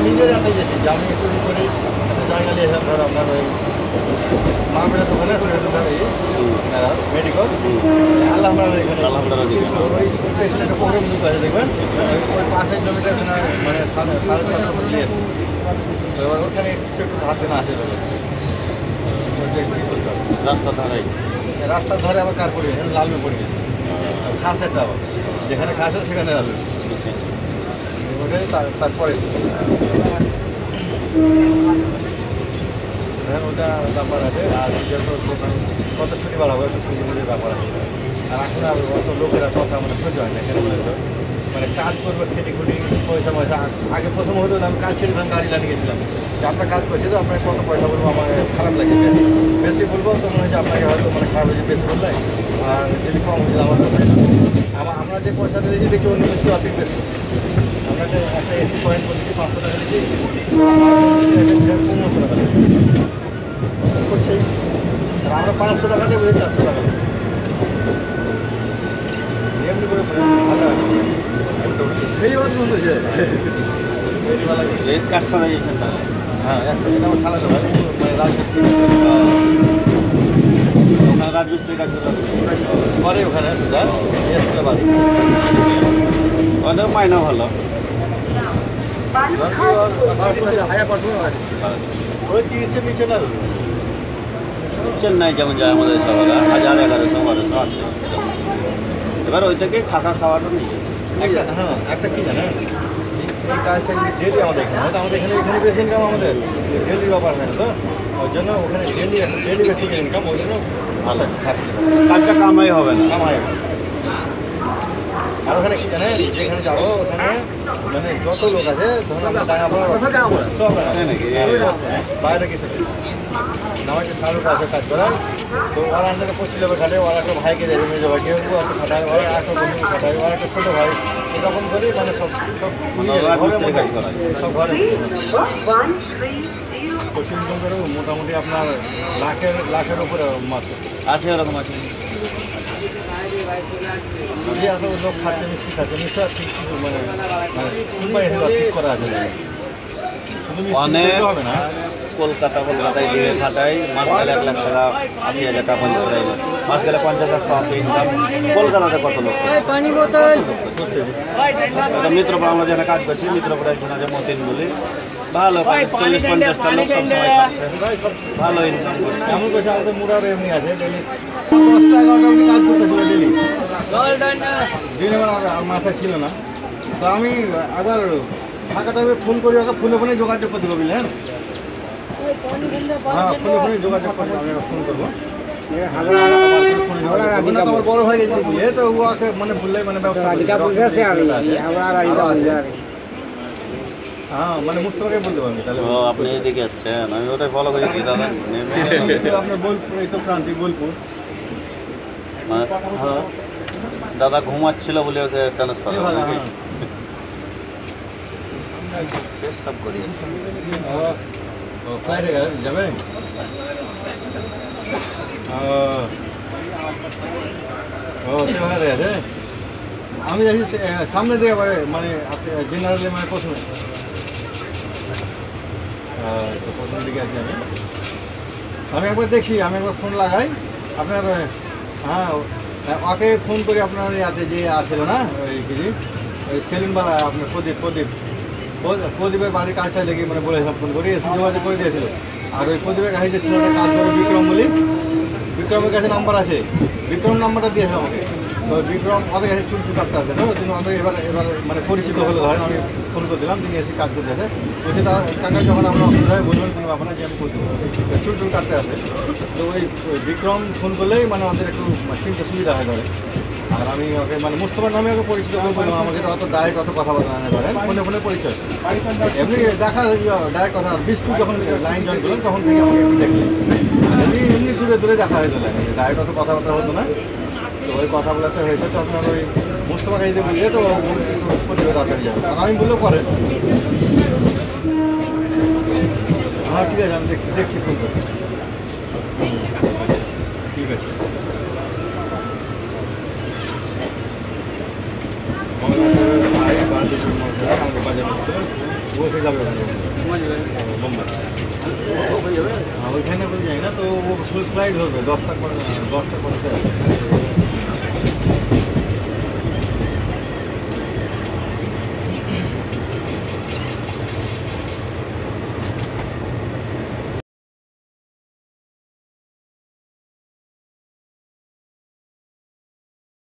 নিজের এত গেছি যে আমি একটু করে একটা জায়গা নিয়ে এসে ধর আপনার ওই মামলার দোকানে মেডিকেল আল্লাহ ওই স্টেশনে একটা প্রোগ্রাম ঢুকে আছে দেখবেন ওই পাশের জমিটা মানে 750 ফুট নিয়ে তো এবার ওখানে কিছু একটু ধার দেনা আসে রাস্তা ধারে রাস্তার ধারে আবার কার পড়ে গেছে লালমে পড়ে গেছে খাস একটা আবার যেখানে খাস আছে সেখানে লালমে ওটাই তারপরে ওটা ব্যাপার আছে আর দোকান কত ছুটি বাড়াবো একটু পুঁজি পুঁজির ব্যাপার আছে আর এখন আর অত লোকেরা কথা মানে সহ্য হয় না কেন বলে তো মানে কাজ করবো খেটে খুঁটি পয়সা পয়সা আগে প্রথম হতো আমি কাজ ছেড়ে দিলাম গাড়ি লাগিয়ে গেছিলাম যে আপনার কাজ করছি তো আপনাকে কত পয়সা বলবো আমার খারাপ লাগে বেশি বেশি বলবো তো মনে হয় যে আপনাকে হয়তো মানে খারাপ হয়েছে বেশি বললে আর যদি কম হয়েছে আমরা যে পয়সা দিয়েছি দেখছি অন্য বেশি অধিক বেশি আমরা একটা এসি পয়েন্ট করছি 500 টাকা দিয়েছি 1500 টাকা করছে আর আমরা 500 টাকা দিয়ে বলি 400 টাকা এমনি করে এই কাজটা দিয়েছেন তাহলে হ্যাঁ একসাথে আমার খালাতো ভাই মানে রাজমিস্ত্রি ওখানে রাজমিস্ত্রি কাজ করে ওখানে সুদা এসছিল বাড়ি ওদের মাইনা ভালো ওই 30-এর নিচে না চেন্নাই যেমন যায় আমাদের শহরে 1000-1100 আছে এবার ওই থেকে থাকা খাওয়াটা নিয়ে একটা কি জানেন এই কাজটা যদি ডেলি আমাদের এখানে হয়তো আমাদের এখানে বেশি ইনকাম আমাদের ডেলি ব্যাপার হয় তো ওই জন্য ওখানে ডেলি বেশি ইনকাম ওই জন্য ভালো থাকছে কাজটা কামাই হবে না কামাই হবে আর ওখানে কি জানেন যেখানে যাবো ওখানে মানে যত লোক আছে ধরুন সব বাইরে কিছু আমাকে শাহরুখ আছে কাজ করার তো ওরা আন্ডারে 25 লেবার খাটে ওরা একটা ভাইকে দেবে মেজো ভাই কেউ একটা খাটায় ওরা একটা বন্ধু খাটায় ওরা একটা ছোটো ভাই এরকম করেই মানে সব কাজ করা সব ঘরে কোচিং ইনকাম করে মোটামুটি আপনার লাখের উপরে মাসে আছে এরকম আছে এত লোক খাচ্ছে মিষ্টি খাচ্ছে মিষ্টি ঠিক মানে ঠিক করা আছে অনেক হবে না কলকাতায় দিয়ে খাটাই মাস গেলে 1 লাখ টাকা 80,000 টাকা মাস গেলে 50-180 ইনকাম কলকাতাতে কত লোক মিত্রপুর আমরা যেখানে কাজ করছি মিত্রপুর একজন আছে মতিন বলি ভালো 40-50টা লোক সব সময় খাচ্ছে ভালো ইনকাম করছে এমন করছে আমাদের মুরার এমনি আছে ডেলি 10টা 11টা অবধি কাজ করতেছিল ডেলি দিনে আমার মাথায় ছিল না তো আমি আবার ফাঁকা টাইমে ফোন করি ওকে ফোনে যোগাযোগ করতে বুঝলেন হ্যাঁ ফোনে যোগাযোগ করবো আমি ফোন করবো আমার বড় হয়ে গেছে বুঝলে তো ওকে মানে বললে মানে হ্যাঁ মানে মুস্তফাকে বলতে পারবি তাহলে আপনি এদিকে আসছেন আমি ওটাই ফলো করেছি দাদা আপনার বোলপুর এই তো প্রান্তিক বোলপুর হ্যাঁ দাদা ঘুমাচ্ছিল বলে ওকে ট্রান্সফার নাকি সব করিয়েছে ফ্লাইটে যাবে ও সেভাবে গেছে আমি যাচ্ছি সামনে দিকে পরে মানে জেনারেলি মানে প্রথমে প্রথম দিকে আছি আমি একবার দেখি আমি একবার ফোন লাগাই আপনার হ্যাঁ ওকে ফোন করি আপনার ইয়াতে যে আসছিল না ওই কিছু ওই সেলুনওয়ালা আপনার প্রদীপের বাড়ির কাজটা লেগে মানে বলেছিলাম ফোন করে এসে যোগাযোগ করে দিয়েছিল আর ওই প্রদীপের কাছে যে ছেলেটা কাজ করে বিক্রম বলি বিক্রমের কাছে নাম্বার আছে বিক্রম নাম্বারটা দিয়েছিল আমাকে তো বিক্রম আমাদের কাছে চুল কাটতে আসে না ওই জন্য আমাদের এবার মানে পরিচিত হলে ধরেন আমি ফোন করে দিলাম তিনি এসে কাজ করতে আসে বলছে টাকা যখন আমরা অসুবিধায় বলবেন কোনো ব্যাপার না যে আমি করতে চুল কাটতে আসে তো ওই বিক্রম ফোন করলেই মানে আমাদের একটু চিনতে সুবিধা হয় ধরে আর আমি ওকে মানে মুস্তফার নামে ওকে পরিচিত করে বললাম আমাকে তো অত ডাইরেক্ট অত কথা বলা না ধরেন ফোনে পরিচয় এমনি দেখা ডাইরেক্ট কথা বিস্কুট যখন লাইন জয়েন করলাম তখন থেকে আমাকে একটু দেখলেন এমনি দূরে দেখা হয়ে গেলেন ডাইরেক্ট অত কথাবার্তা হতো না তো ওই কথা বলাতে হয়েছে তো আপনার ওই মুস্তফা খাইতে বললে তো পরিচয় তাড়াতাড়ি যাবে আর আমি বললেও করেন হ্যাঁ ঠিক আছে আমি দেখছি ফোন করছি ঠিক আছে ভাই বাজার বসে যাবে ওখানে মুম্বাই ওইখানে বলে যাই না তো ও ফুল ফ্লাইট ধরবে 10টা 10টা 50